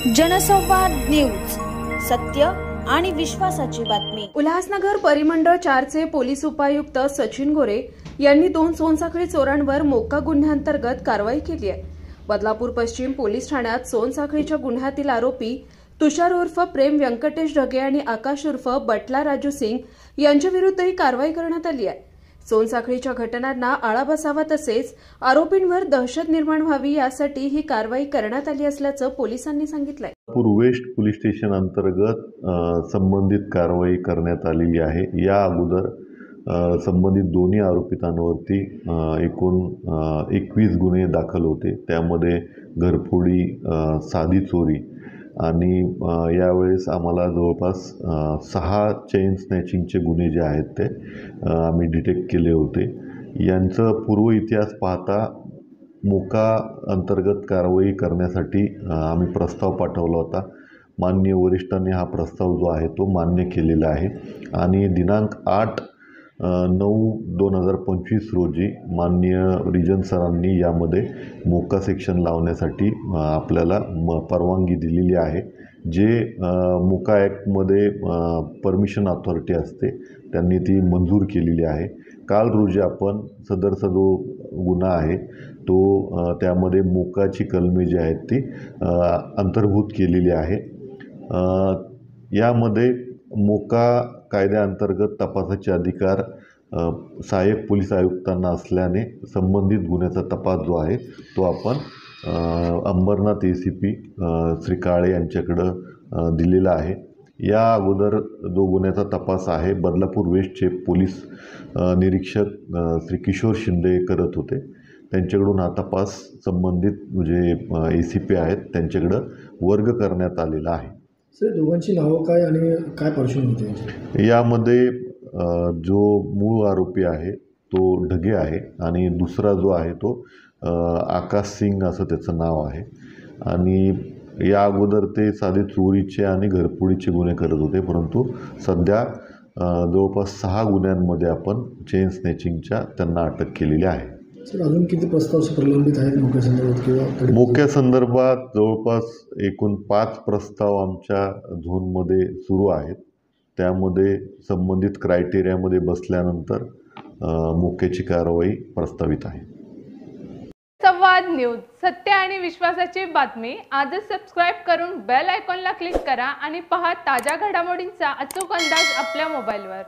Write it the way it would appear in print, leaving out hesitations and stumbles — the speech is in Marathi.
जनसंवाद न्यूज, सत्य आणि विश्वासाची बातमी। उल्हासनगर परिमंडळ 4 चे पोलीस उपायुक्त सचिन गोरे यांनी 2 सोनसाखळी चोरांवर मोक्का गुन्ह्याअंतर्गत कारवाई केली आहे। बदलापूर पश्चिम पोलीस ठाण्यात सोनसाखळीच्या गुन्ह्यातील आरोपी तुषार उर्फ प्रेम व्यंकटेश ढगे आणि आकाश उर्फ बटला राजू सिंग यांच्याविरुद्ध ही कारवाई करण्यात आली आहे। सोनसाखळीच्या घटनांना आळा बसावा तसेच आरोपींवर दहशत निर्माण व्हावी यासाठी ही कारवाई करण्यात आली असल्याचं पोलिसांनी सांगितलंय। वेस्ट पोलीस स्टेशन अंतर्गत संबंधित कारवाई करण्यात आलेली आहे। या अगोदर संबंधित दोन्ही आरोपितांवरती एकूण 21 गुन्हे दाखल होते। त्यामध्ये घरफोडी, साधी चोरी आणि यावेळेस आम्हाला जवळपास 6 चेन स्नॅचिंगचे गुन्हे जे आहेत ते आम्ही डिटेक्ट केले होते। यांचं पूर्व इतिहास पाहता मोक्का अंतर्गत कारवाई करण्यासाठी आम्ही प्रस्ताव पाठवला होता। माननीय वरिष्ठांनी हा प्रस्ताव जो आहे तो मान्य केलेला आहे आणि दिनांक 8/9/2025 रोजी माननीय रिजन सरांनी यामध्ये मोक्का सेक्शन लावण्यासाठी आपल्याला परवानगी दिलेली आहे। जे मोक्का ॲक्टमध्ये परमिशन अथॉरिटी असते त्यांनी ती मंजूर केलेली आहे। काल रोजी आपण सदरचा जो गुन्हा आहे तो त्यामध्ये मोक्काची कलमे जी आहेत ती अंतर्भूत केलेली आहे। यामध्ये मोक्का कायद्याअंतर्गत तपासाचे अधिकार सहाय्यक पोलीस आयुक्तांना असल्याने संबंधित गुन्ह्याचा तपास जो आहे तो आपण अंबरनाथ ACP श्री काळे यांच्याकडं दिलेला आहे। या अगोदर जो गुन्ह्याचा तपास आहे बदलापूर वेस्टचे पोलीस निरीक्षक श्री किशोर शिंदे करत होते। त्यांच्याकडून हा तपास संबंधित जे ACP आहेत त्यांच्याकडं वर्ग करण्यात आलेला आहे। सर, दोघांची नावं काय आणि काय पार्श्वभूमी होती? यामध्ये जो मूळ आरोपी आहे तो ढगे आहे आणि दुसरा जो आहे तो आकाश सिंग असं त्याचं नाव आहे आणि या अगोदर ते साधे चोरीचे आणि घरफोडीचे गुन्हे करत होते, परंतु सध्या जवळपास 6 गुन्ह्यांमध्ये आपण चेन स्नॅचिंगच्या त्यांना अटक केलेली आहे। सर, अजून किती प्रस्ताव प्रलंबित आहेत मोक्यासंदर्भात किंवा मोक्यासंदर्भात? जवळपास एकूण 5 प्रस्ताव आमच्या झोनमध्ये सुरू आहेत। त्यामध्ये संबंधित क्रायटेरियामध्ये बसल्यानंतर मोक्याची कारवाई प्रस्तावित आहे। संवाद न्यूज, सत्य आणि विश्वासाची बातमी। आजच सबस्क्राइब करून बेल आयकॉनला क्लिक करा आणि पहा ताज्या घडामोडींचा अचूक अंदाज आपल्या मोबाईलवर।